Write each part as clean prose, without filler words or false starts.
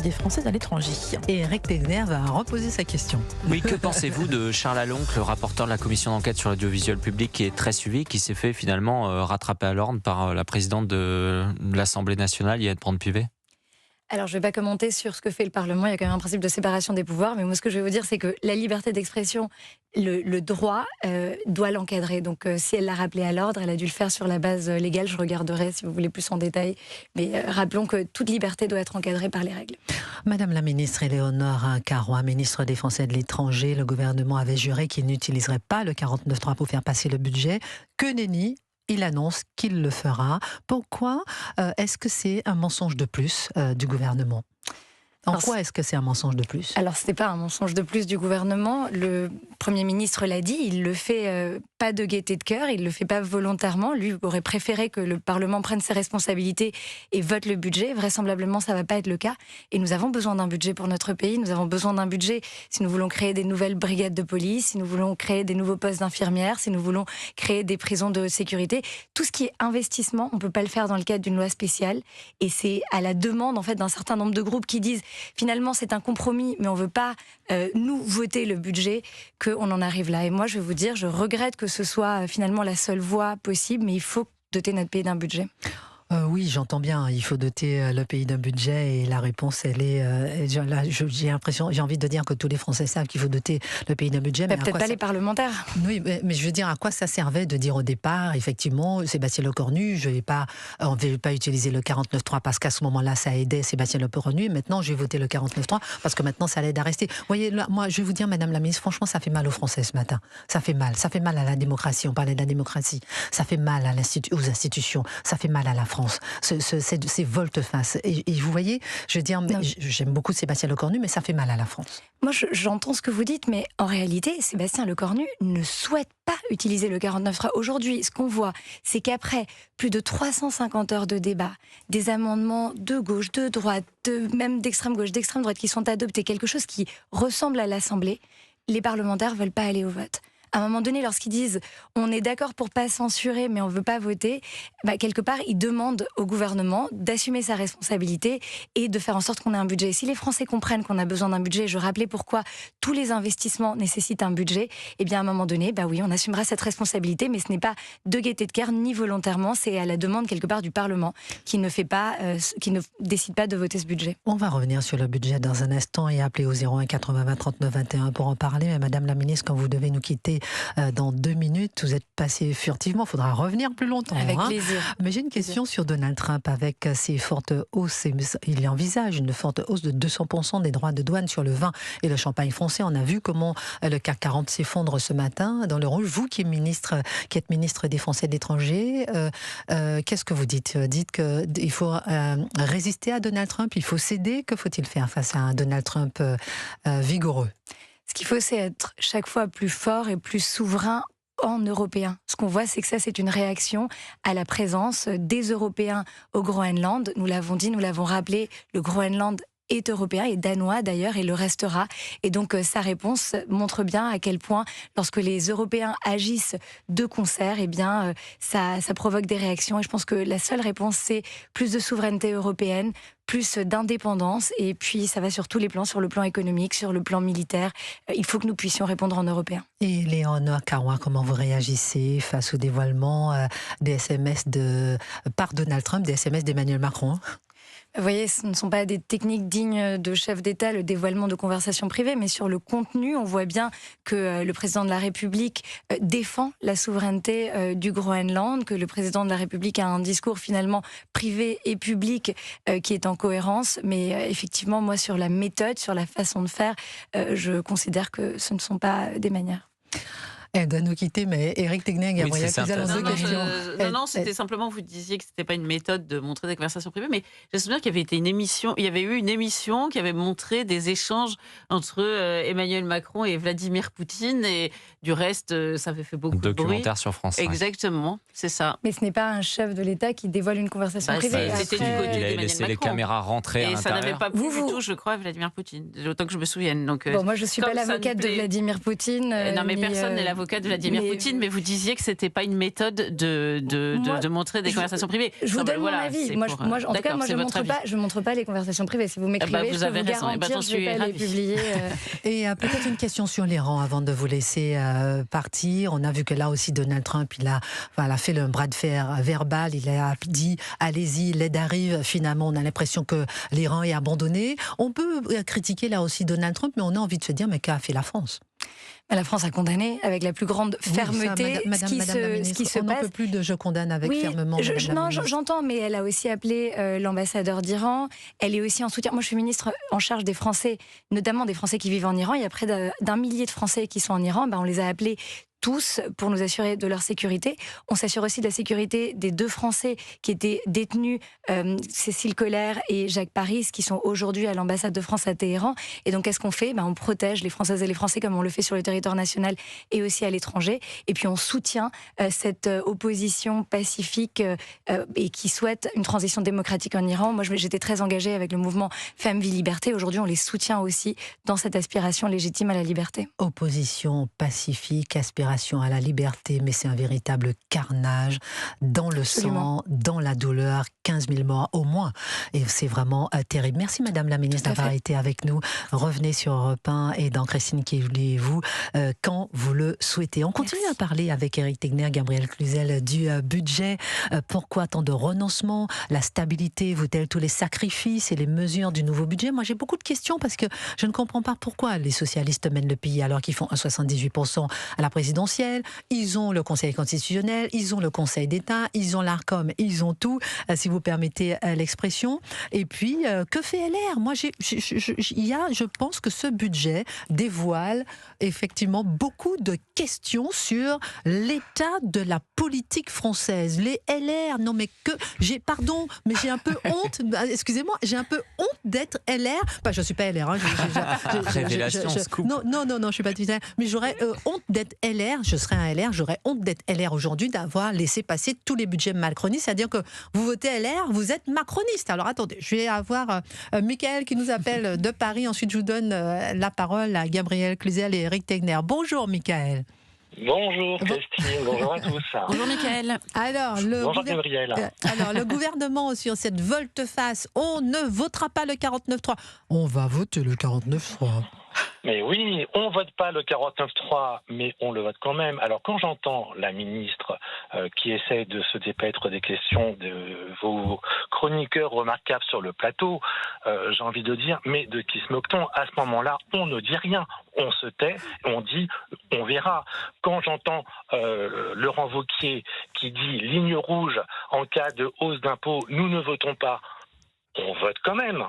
des Français à l'étranger. Et Eric Tegner va reposer sa question. Oui, que pensez-vous de Charles Aloncle, le rapporteur de la commission d'enquête sur l'audiovisuel public, qui est très suivi, qui s'est fait finalement rattraper à l'ordre par la présidente de l'Assemblée nationale, Yael Braun-Pivet? Alors, je ne vais pas commenter sur ce que fait le Parlement. Il y a quand même un principe de séparation des pouvoirs. Mais moi, ce que je vais vous dire, c'est que la liberté d'expression, le droit doit l'encadrer. Donc, si elle l'a rappelé à l'ordre, elle a dû le faire sur la base légale. Je regarderai si vous voulez plus en détail. Mais rappelons que toute liberté doit être encadrée par les règles. Madame la ministre Éléonore Carrois, ministre des Français de l'étranger, le gouvernement avait juré qu'il n'utiliserait pas le 49.3 pour faire passer le budget. Que nenni! Il annonce qu'il le fera. Pourquoi est-ce que c'est un mensonge de plus du gouvernement ? En quoi est-ce que c'est un mensonge de plus ? Alors, ce n'est pas un mensonge de plus du gouvernement. Le Premier ministre l'a dit, il le fait pas de gaieté de cœur, il le fait pas volontairement. Lui aurait préféré que le Parlement prenne ses responsabilités et vote le budget. Vraisemblablement, ça ne va pas être le cas. Et nous avons besoin d'un budget pour notre pays. Nous avons besoin d'un budget si nous voulons créer des nouvelles brigades de police, si nous voulons créer des nouveaux postes d'infirmières, si nous voulons créer des prisons de sécurité. Tout ce qui est investissement, on ne peut pas le faire dans le cadre d'une loi spéciale. Et c'est à la demande en fait, d'un certain nombre de groupes qui disent finalement c'est un compromis, mais on ne veut pas nous voter le budget, qu'on en arrive là. Et moi, je vais vous dire, je regrette que ce soit finalement la seule voie possible, mais il faut doter notre pays d'un budget. Oui, j'entends bien. Il faut doter le pays d'un budget et la réponse, elle est. J'ai l'impression, j'ai envie de dire que tous les Français savent qu'il faut doter le pays d'un budget. Mais peut-être pas les parlementaires. Oui, mais je veux dire, à quoi ça servait de dire au départ, effectivement, Sébastien Lecornu, on ne veut pas utiliser le 49.3 parce qu'à ce moment-là, ça aidait Sébastien Lecornu. Et maintenant, je vais voter le 49.3 parce que maintenant, ça l'aide à rester. Vous voyez, là, moi, je vais vous dire, Madame la ministre, franchement, ça fait mal aux Français ce matin. Ça fait mal. Ça fait mal à la démocratie. On parlait de la démocratie. Ça fait mal aux institutions. Ça fait mal à la France. Ces volte-face. Et vous voyez, je veux dire, j'aime beaucoup Sébastien Lecornu, mais ça fait mal à la France. Moi, j'entends ce que vous dites, mais en réalité, Sébastien Lecornu ne souhaite pas utiliser le 49.3. Aujourd'hui, ce qu'on voit, c'est qu'après plus de 350 heures de débat, des amendements de gauche, de droite, même d'extrême gauche, d'extrême droite, qui sont adoptés, quelque chose qui ressemble à l'Assemblée, les parlementaires ne veulent pas aller au vote. À un moment donné, lorsqu'ils disent on est d'accord pour pas censurer, mais on veut pas voter, quelque part, ils demandent au gouvernement d'assumer sa responsabilité et de faire en sorte qu'on ait un budget. Si les Français comprennent qu'on a besoin d'un budget, je rappelais pourquoi tous les investissements nécessitent un budget, et bien à un moment donné, oui, on assumera cette responsabilité, mais ce n'est pas de gaieté de cœur ni volontairement, c'est à la demande quelque part du Parlement qui ne décide pas de voter ce budget. On va revenir sur le budget dans un instant et appeler au 01 80 20 39 21 pour en parler. Mais Madame la ministre, quand vous devez nous quitter dans 2 minutes, vous êtes passé furtivement, il faudra revenir plus longtemps. Avec plaisir. Mais j'ai une question sur Donald Trump avec ses fortes hausses. Il envisage une forte hausse de 200% des droits de douane sur le vin et le champagne français. On a vu comment le CAC 40 s'effondre ce matin dans le rouge. Vous qui êtes ministre des Français de l'étranger, qu'est-ce que vous dites ? Dites qu'il faut résister à Donald Trump, il faut céder. Que faut-il faire face à un Donald Trump vigoureux ? Ce qu'il faut, c'est être chaque fois plus fort et plus souverain en européen. Ce qu'on voit, c'est que ça, c'est une réaction à la présence des Européens au Groenland. Nous l'avons dit, nous l'avons rappelé, le Groenland est européen et danois d'ailleurs et le restera. Et donc sa réponse montre bien à quel point lorsque les Européens agissent de concert, ça provoque des réactions. Et je pense que la seule réponse, c'est plus de souveraineté européenne, plus d'indépendance, et puis ça va sur tous les plans, sur le plan économique, sur le plan militaire. Il faut que nous puissions répondre en européen. Et Éléonore Carrois, comment vous réagissez face au dévoilement des SMS par Donald Trump, des SMS d'Emmanuel Macron ? Vous voyez, ce ne sont pas des techniques dignes de chefs d'État, le dévoilement de conversations privées, mais sur le contenu, on voit bien que le président de la République défend la souveraineté du Groenland, que le président de la République a un discours finalement privé et public qui est en cohérence. Mais effectivement, moi, sur la méthode, sur la façon de faire, je considère que ce ne sont pas des manières. Elle doit nous quitter, mais Eric Tegner, Gabriel Cluzel, deux questions. Non, c'était simplement, vous disiez que c'était pas une méthode de montrer des conversations privées, mais j'ai souvenir qu'il y avait eu une émission qui avait montré des échanges entre Emmanuel Macron et Vladimir Poutine, et du reste, ça avait fait beaucoup de bruit. Documentaire sur France 5. Exactement, c'est ça. Mais ce n'est pas un chef de l'État qui dévoile une conversation privée. C'était du côté Il a d'Emmanuel laissé Macron. les caméras rentrer à et ça l'intérieur. n'avait pas plu du tout, je crois, Vladimir Poutine, autant que je me souvienne. Donc, moi, je ne suis pas l'avocate de Vladimir Poutine. non, mais personne n'est l'avocat l'avocat de Vladimir Poutine, mais vous disiez que c'était pas une méthode de montrer des conversations privées. Je vous donne mon avis. En tout cas, je montre pas les conversations privées. Si vous m'écrivez, je peux vous garantir, je vais pas les publier. Et peut-être une question sur l'Iran avant de vous laisser partir. On a vu que là aussi Donald Trump, il a fait le bras de fer verbal. Il a dit allez-y, l'aide arrive. Finalement, on a l'impression que l'Iran est abandonné. On peut critiquer là aussi Donald Trump, mais on a envie de se dire mais qu'a fait la France? La France a condamné avec la plus grande fermeté ce qui se passe. On n'en peut plus de je condamne avec fermement. J'entends, mais elle a aussi appelé l'ambassadeur d'Iran. Elle est aussi en soutien. Moi, je suis ministre en charge des Français, notamment des Français qui vivent en Iran. Il y a près d'1 millier de Français qui sont en Iran. On les a appelés tous pour nous assurer de leur sécurité. On s'assure aussi de la sécurité des 2 Français qui étaient détenus, Cécile Collère et Jacques Paris, qui sont aujourd'hui à l'ambassade de France à Téhéran. Et donc, qu'est-ce qu'on fait? On protège les Françaises et les Français comme on le fait sur le territoire national et aussi à l'étranger. Et puis, on soutient cette opposition pacifique et qui souhaite une transition démocratique en Iran. Moi, j'étais très engagée avec le mouvement Femmes, Vie, Liberté. Aujourd'hui, on les soutient aussi dans cette aspiration légitime à la liberté. Opposition pacifique, aspiration à la liberté, mais c'est un véritable carnage dans le sang, dans la douleur, 15 000 morts au moins. Et c'est vraiment terrible. Merci Madame la Ministre d'avoir été avec nous. Revenez sur Europe 1 et dans Christine qui voulez-vous quand vous le souhaitez. On continue à parler avec Éric Tegner, Gabriel Cluzel du budget. Pourquoi tant de renoncements? La stabilité vaut-elle tous les sacrifices et les mesures du nouveau budget? Moi j'ai beaucoup de questions parce que je ne comprends pas pourquoi les socialistes mènent le pays alors qu'ils font un 78% à la présidentielle. Ils ont le Conseil constitutionnel, ils ont le Conseil d'État, ils ont l'ARCOM, ils ont tout, si vous permettez l'expression. Et puis, que fait LR? Moi, je pense que ce budget dévoile effectivement beaucoup de questions sur l'état de la politique française. Les LR, non mais pardon, mais j'ai un peu honte, excusez-moi, j'ai un peu honte d'être LR. Enfin, je ne suis pas LR. Révélation, scoop. Non, je ne suis pas LR, mais j'aurais honte d'être LR. Je serais un LR, j'aurais honte d'être LR aujourd'hui, d'avoir laissé passer tous les budgets macronistes. C'est-à-dire que vous votez LR, vous êtes macroniste. Alors attendez, je vais avoir Michael qui nous appelle de Paris. Ensuite, je vous donne la parole à Gabriel Cluzel et Éric Tegner. Bonjour Michael. Bonjour Christine, bonjour à tous. Bonjour Michael. Bonjour Gabriel. Alors le gouvernement sur cette volte-face, on ne votera pas le 49.3. On va voter le 49.3. Mais oui, on vote pas le 49.3, mais on le vote quand même. Alors quand j'entends la ministre qui essaie de se dépaître des questions de vos chroniqueurs remarquables sur le plateau, j'ai envie de dire, mais de qui se moque-t-on? À ce moment-là, on ne dit rien. On se tait, on dit, on verra. Quand j'entends Laurent Wauquiez qui dit ligne rouge en cas de hausse d'impôts, nous ne votons pas, on vote quand même.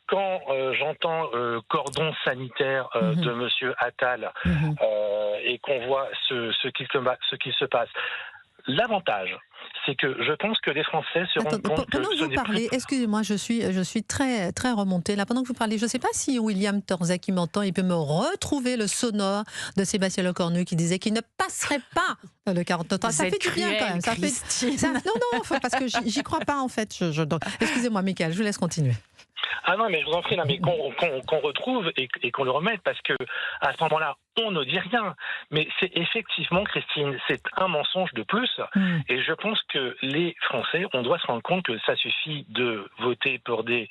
Quand j'entends cordon sanitaire de Monsieur Attal et qu'on voit ce qui se passe, l'avantage, c'est que je pense que les Français se rendent compte que pendant que vous parlez, excusez-moi, je suis très, très remontée là. Pendant que vous parlez, je ne sais pas si William Torzak qui m'entend, il peut me retrouver le sonore de Sébastien Lecornu qui disait qu'il ne passerait pas le 49. Ça fait du bien quand même. Non, parce que j'y crois pas en fait. Donc, excusez-moi, Michael, je vous laisse continuer. Ah non, mais je vous en prie, mais qu'on retrouve et qu'on le remette, parce que à ce moment-là, on ne dit rien. Mais c'est effectivement, Christine, c'est un mensonge de plus. Et je pense que les Français, on doit se rendre compte que ça suffit de voter pour des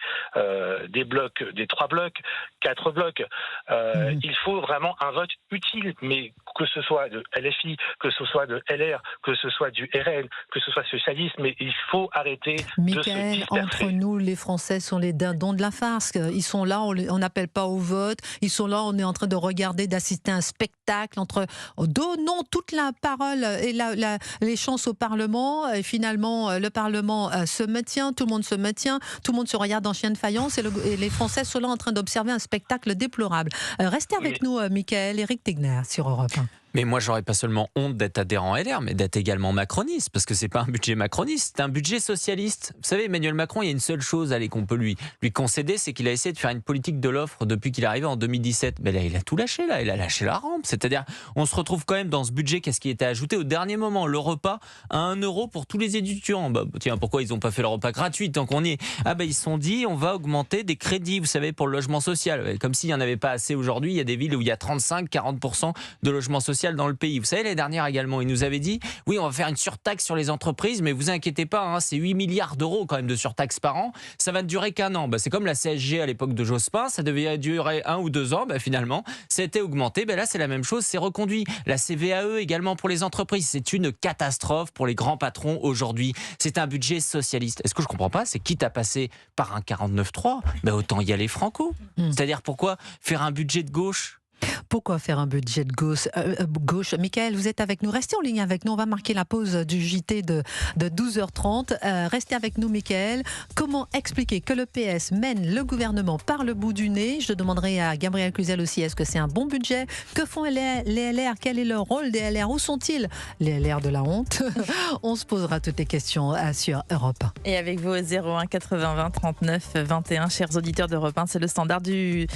blocs, des 3 blocs, 4 blocs. Il faut vraiment un vote utile, mais que ce soit de LFI, que ce soit de LR, que ce soit du RN, que ce soit socialiste, mais il faut arrêter de se disperser. Entre nous, les Français sont les dindons de la farce. Ils sont là, on n'appelle pas au vote. Ils sont là, on est en train de regarder, d'assister à un spectacle entre donnons toute la parole et les chances au Parlement. Et finalement, le Parlement se maintient, tout le monde se maintient, tout le monde se regarde en chien de faïence et les Français sont là en train d'observer un spectacle déplorable. Restez avec nous, Michael, Éric Tegner, sur Europe 1. Mais moi, j'aurais pas seulement honte d'être adhérent LR, mais d'être également macroniste, parce que c'est pas un budget macroniste, c'est un budget socialiste. Vous savez, Emmanuel Macron, il y a une seule chose qu'on peut lui concéder, c'est qu'il a essayé de faire une politique de l'offre depuis qu'il est arrivé en 2017. Mais là, il a tout lâché, il a lâché la rampe. C'est-à-dire, on se retrouve quand même dans ce budget, qu'est-ce qui était ajouté au dernier moment, le repas à 1 € pour tous les étudiants. Tiens, pourquoi ils n'ont pas fait le repas gratuit tant qu'on y est? Ils se sont dit, on va augmenter des crédits, vous savez, pour le logement social. Comme s'il n'y en avait pas assez aujourd'hui. Il y a des villes où il y a 35-40% de logement social dans le pays. Vous savez, l'année dernière également, il nous avait dit, oui, on va faire une surtaxe sur les entreprises, mais vous inquiétez pas, c'est 8 milliards d'euros quand même de surtaxe par an. Ça va ne durer qu'un an. C'est comme la CSG à l'époque de Jospin, ça devait durer 1 ou 2 ans. Finalement, ça a été augmenté. Là, c'est la même chose, c'est reconduit. La CVAE également pour les entreprises, c'est une catastrophe pour les grands patrons aujourd'hui. C'est un budget socialiste. Et ce que je comprends pas, c'est quitte à passer par un 49.3, autant y aller franco. C'est-à-dire, pourquoi faire un budget de gauche? Pourquoi faire un budget de gauche? Michael, vous êtes avec nous. Restez en ligne avec nous. On va marquer la pause du JT de 12h30. Restez avec nous, Michael. Comment expliquer que le PS mène le gouvernement par le bout du nez? Je demanderai à Gabriel Cluzel aussi, est-ce que c'est un bon budget? Que font les LR? Quel est le rôle des LR? Où sont-ils, les LR de la honte? On se posera toutes les questions sur Europe 1. Et avec vos 01 80 20 39 21, chers auditeurs d'Europe 1, c'est le standard du